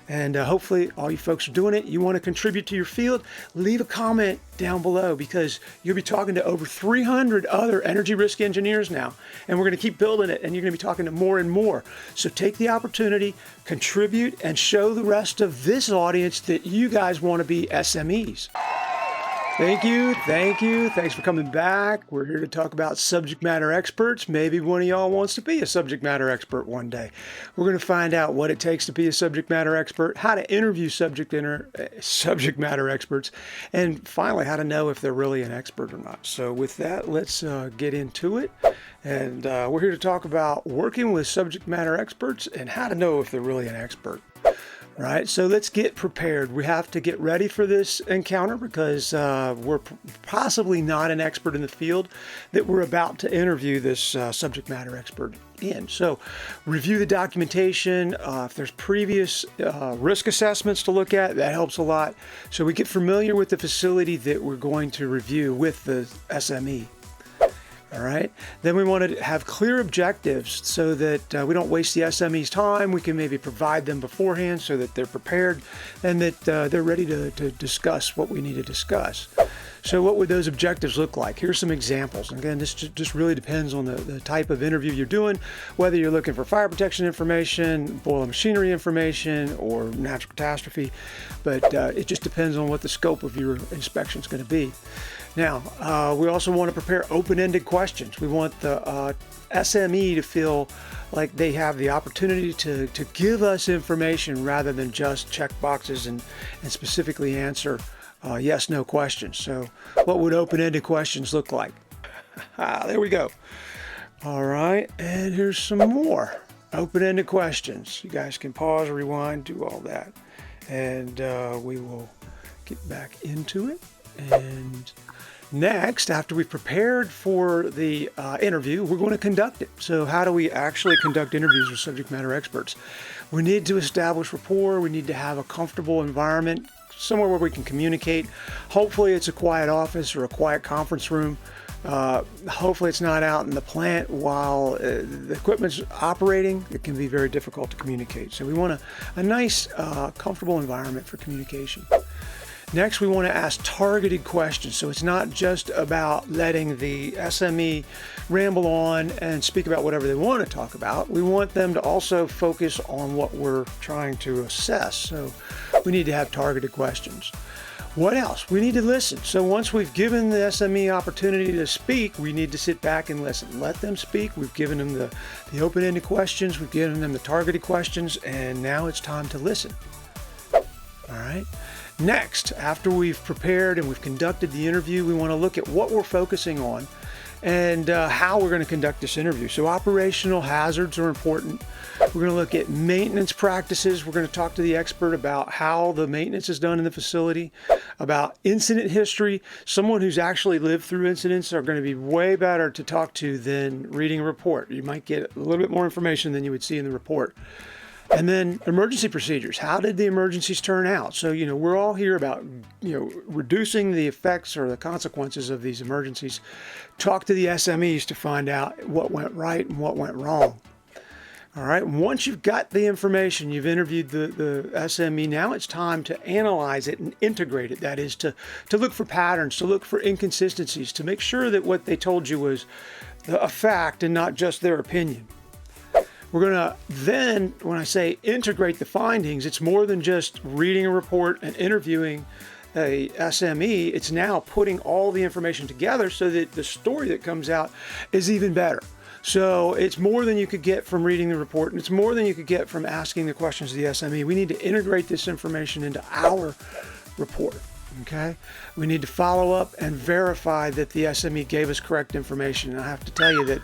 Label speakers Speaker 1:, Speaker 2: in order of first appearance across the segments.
Speaker 1: And hopefully all you folks are doing it. You want to contribute to your field, leave a comment down below, because you'll be talking to over 300 other energy risk engineers now. And we're going to keep building it, and you're going to be talking to more and more. So take the opportunity, contribute, and show the rest of this audience that you guys want to be SMEs. Thank you. Thanks for coming back. We're here to talk about subject matter experts. Maybe one of y'all wants to be a subject matter expert one day. We're going to find out what it takes to be a subject matter expert, how to interview subject matter experts, and finally, how to know if they're really an expert or not. So with that, let's get into it. And we're here to talk about working with subject matter experts and how to know if they're really an expert. Right, so let's get prepared. We have to get ready for this encounter because we're possibly not an expert in the field that we're about to interview this subject matter expert in. So review the documentation. If there's previous risk assessments to look at, that helps a lot. So we get familiar with the facility that we're going to review with the SME. All right. Then we want to have clear objectives so that we don't waste the SME's time. We can maybe provide them beforehand so that they're prepared and that they're ready to discuss what we need to discuss. So what would those objectives look like? Here's some examples. Again, this just really depends on the type of interview you're doing, whether you're looking for fire protection information, boiler machinery information, or natural catastrophe. But it just depends on what the scope of your inspection is going to be. Now, we also want to prepare open-ended questions. We want the SME to feel like they have the opportunity to give us information rather than just check boxes and specifically answer yes/no questions. So what would open-ended questions look like? There we go. All right, and here's some more open-ended questions. You guys can pause, rewind, do all that. And we will get back into it. And next, after we've prepared for the interview, we're going to conduct it. So how do we actually conduct interviews with subject matter experts? We need to establish rapport. We need to have a comfortable environment, somewhere where we can communicate. Hopefully it's a quiet office or a quiet conference room. Hopefully it's not out in the plant while the equipment's operating. It can be very difficult to communicate. So we want a nice, comfortable environment for communication. Next, we want to ask targeted questions. So it's not just about letting the SME ramble on and speak about whatever they want to talk about. We want them to also focus on what we're trying to assess. So we need to have targeted questions. What else? We need to listen. So once we've given the SME opportunity to speak, we need to sit back and listen. Let them speak. We've given them the open-ended questions. We've given them the targeted questions, and now it's time to listen. All right. Next, after we've prepared and we've conducted the interview, we want to look at what we're focusing on and how we're going to conduct this interview. So operational hazards are important. We're going to look at maintenance practices. We're going to talk to the expert about how the maintenance is done in the facility, about incident history. Someone who's actually lived through incidents are going to be way better to talk to than reading a report. You might get a little bit more information than you would see in the report. And then emergency procedures. How did the emergencies turn out? So, we're all here about, reducing the effects or the consequences of these emergencies. Talk to the SMEs to find out what went right and what went wrong. All right. Once you've got the information, you've interviewed the SME, now it's time to analyze it and integrate it. That is to look for patterns, to look for inconsistencies, to make sure that what they told you was a fact and not just their opinion. We're going to then, when I say integrate the findings, it's more than just reading a report and interviewing a SME. It's now putting all the information together so that the story that comes out is even better. So it's more than you could get from reading the report, and it's more than you could get from asking the questions of the SME. We need to integrate this information into our report. Okay, we need to follow up and verify that the SME gave us correct information. And I have to tell you that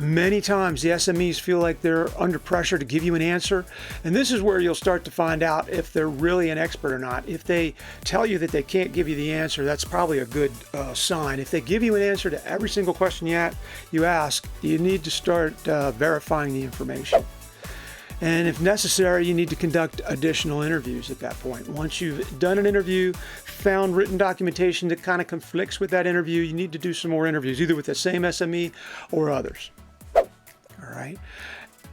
Speaker 1: many times the SMEs feel like they're under pressure to give you an answer. And this is where you'll start to find out if they're really an expert or not. If they tell you that they can't give you the answer, that's probably a good sign. If they give you an answer to every single question you ask, you need to start verifying the information. And if necessary, you need to conduct additional interviews at that point. Once you've done an interview, found written documentation that kind of conflicts with that interview, you need to do some more interviews, either with the same SME or others. All right.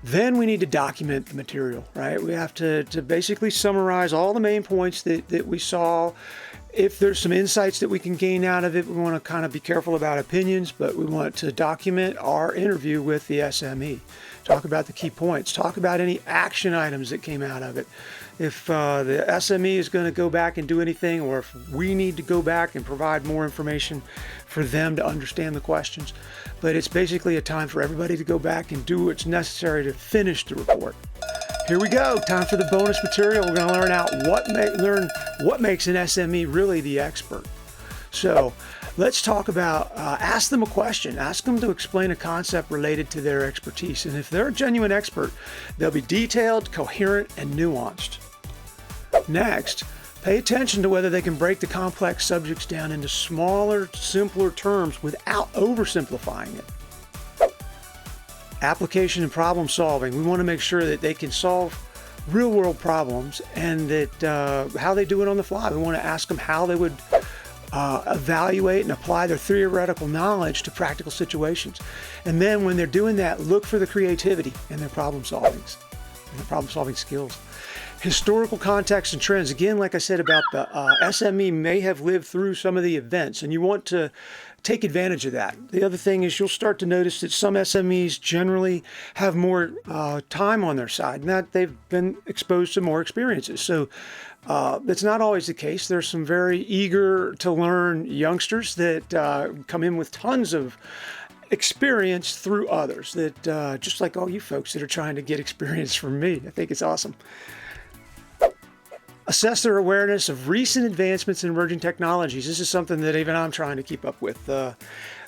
Speaker 1: Then we need to document the material, right? We have to basically summarize all the main points that we saw. If there's some insights that we can gain out of it, we want to kind of be careful about opinions, but we want to document our interview with the SME. Talk about the key points. Talk about any action items that came out of it. If the SME is going to go back and do anything, or if we need to go back and provide more information for them to understand the questions. But it's basically a time for everybody to go back and do what's necessary to finish the report. Here we go. Time for the bonus material. We're going to learn what makes an SME really the expert. So let's talk about, ask them a question. Ask them to explain a concept related to their expertise. And if they're a genuine expert, they'll be detailed, coherent, and nuanced. Next, pay attention to whether they can break the complex subjects down into smaller, simpler terms without oversimplifying it. Application and problem solving. We want to make sure that they can solve real world problems, and that how they do it on the fly. We want to ask them how they would evaluate and apply their theoretical knowledge to practical situations. And then when they're doing that, look for the creativity in their problem solving skills. Historical context and trends. Again, like I said about the SME may have lived through some of the events, and you want to take advantage of that. The other thing is you'll start to notice that some SMEs generally have more time on their side, and that they've been exposed to more experiences. So that's not always the case. There's some very eager to learn youngsters that come in with tons of experience through others, that just like all you folks that are trying to get experience from me. I think it's awesome. Assess their awareness of recent advancements in emerging technologies. This is something that even I'm trying to keep up with. All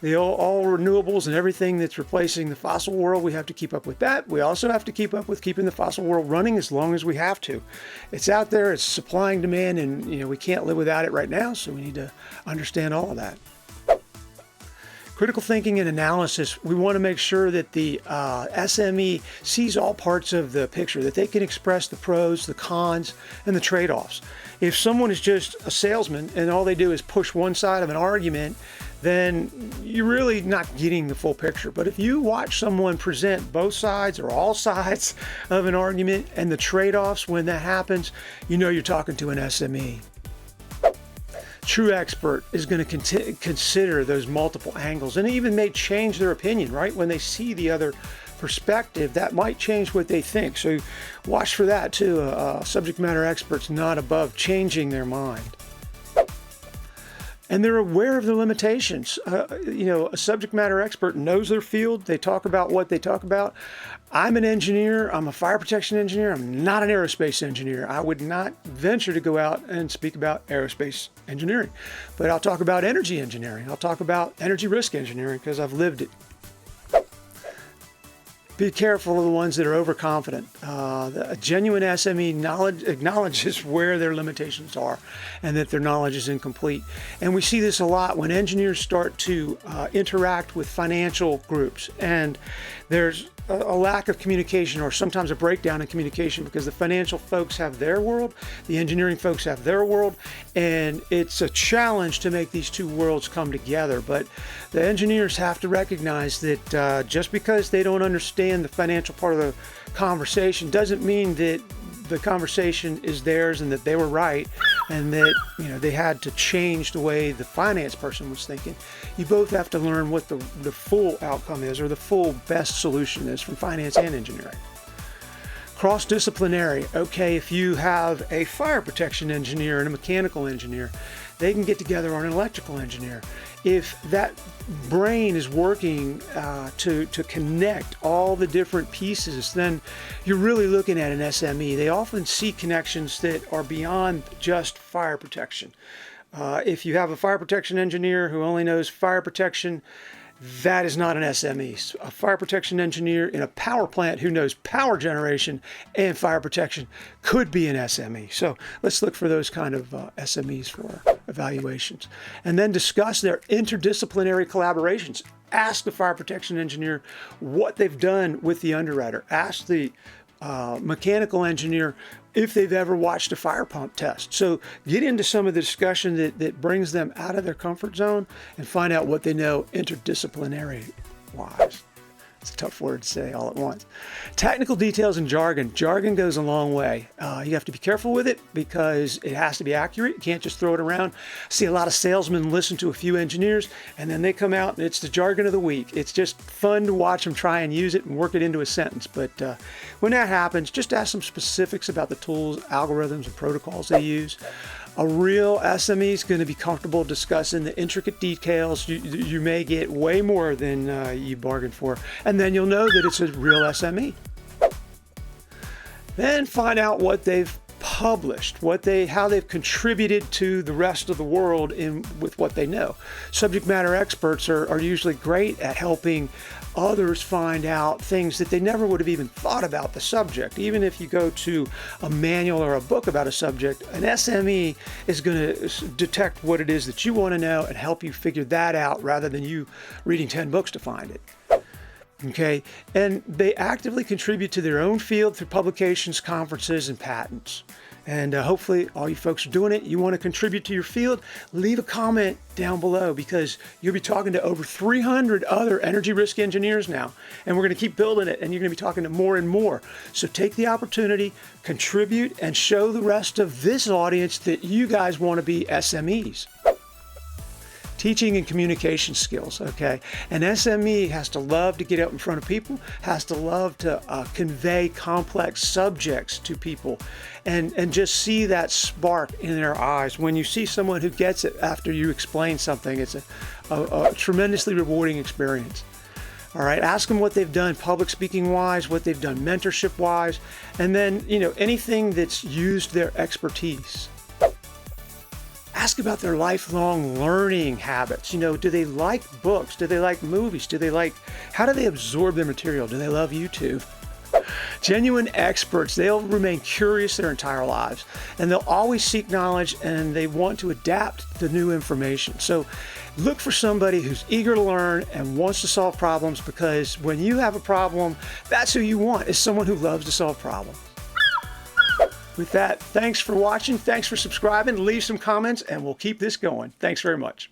Speaker 1: renewables and everything that's replacing the fossil world, we have to keep up with that. We also have to keep up with keeping the fossil world running as long as we have to. It's out there, it's supplying demand, and we can't live without it right now, so we need to understand all of that. Critical thinking and analysis. We want to make sure that the SME sees all parts of the picture, that they can express the pros, the cons, and the trade-offs. If someone is just a salesman and all they do is push one side of an argument, then you're really not getting the full picture. But if you watch someone present both sides or all sides of an argument and the trade-offs when that happens, you're talking to an SME. True expert is going to consider those multiple angles, and even may change their opinion, right? When they see the other perspective, that might change what they think. So watch for that too. Subject matter experts not above changing their mind. And they're aware of the limitations. A subject matter expert knows their field. They talk about what they talk about. I'm an engineer. I'm a fire protection engineer. I'm not an aerospace engineer. I would not venture to go out and speak about aerospace engineering. But I'll talk about energy engineering. I'll talk about energy risk engineering because I've lived it. Be careful of the ones that are overconfident. A genuine SME acknowledges where their limitations are and that their knowledge is incomplete. And we see this a lot when engineers start to interact with financial groups, and there's a lack of communication, or sometimes a breakdown in communication, because the financial folks have their world, the engineering folks have their world, and it's a challenge to make these two worlds come together. But the engineers have to recognize that just because they don't understand the financial part of the conversation doesn't mean that the conversation is theirs and that they were right, and that they had to change the way the finance person was thinking. You both have to learn what the full outcome is, or the full best solution is, from finance and engineering. Cross-disciplinary. Okay, if you have a fire protection engineer and a mechanical engineer, they can get together on an electrical engineer. If that brain is working to connect all the different pieces, then you're really looking at an SME. They often see connections that are beyond just fire protection. If you have a fire protection engineer who only knows fire protection, that is not an SME. A fire protection engineer in a power plant who knows power generation and fire protection could be an SME. So let's look for those kind of SMEs for evaluations. And then discuss their interdisciplinary collaborations. Ask the fire protection engineer what they've done with the underwriter. Ask the mechanical engineer if they've ever watched a fire pump test. So get into some of the discussion that brings them out of their comfort zone and find out what they know interdisciplinary wise. It's a tough word to say all at once. Technical details and jargon. Jargon goes a long way. You have to be careful with it because it has to be accurate. You can't just throw it around. I see a lot of salesmen listen to a few engineers and then they come out and it's the jargon of the week. It's just fun to watch them try and use it and work it into a sentence. But when that happens, just ask some specifics about the tools, algorithms, and protocols they use. A real SME is going to be comfortable discussing the intricate details. You may get way more than you bargained for, and then you'll know that it's a real SME. Then find out what they've published, how they've contributed to the rest of the world with what they know. Subject matter experts are usually great at helping others find out things that they never would have even thought about the subject. Even if you go to a manual or a book about a subject, an SME is going to detect what it is that you want to know and help you figure that out rather than you reading 10 books to find it. Okay, and they actively contribute to their own field through publications, conferences, and patents. And hopefully all you folks are doing it. You want to contribute to your field, leave a comment down below because you'll be talking to over 300 other energy risk engineers now. And we're going to keep building it and you're going to be talking to more and more. So take the opportunity, contribute, and show the rest of this audience that you guys want to be SMEs. Teaching and communication skills, okay? An SME has to love to get out in front of people, has to love to convey complex subjects to people, and just see that spark in their eyes. When you see someone who gets it after you explain something, it's a tremendously rewarding experience. All right, ask them what they've done public speaking wise, what they've done mentorship wise, and then, anything that's used their expertise. Ask about their lifelong learning habits. Do they like books? Do they like movies? How do they absorb their material? Do they love YouTube? Genuine experts, they'll remain curious their entire lives and they'll always seek knowledge and they want to adapt to new information. So look for somebody who's eager to learn and wants to solve problems, because when you have a problem, that's who you want, is someone who loves to solve problems. With that, thanks for watching, thanks for subscribing, leave some comments, and we'll keep this going. Thanks very much.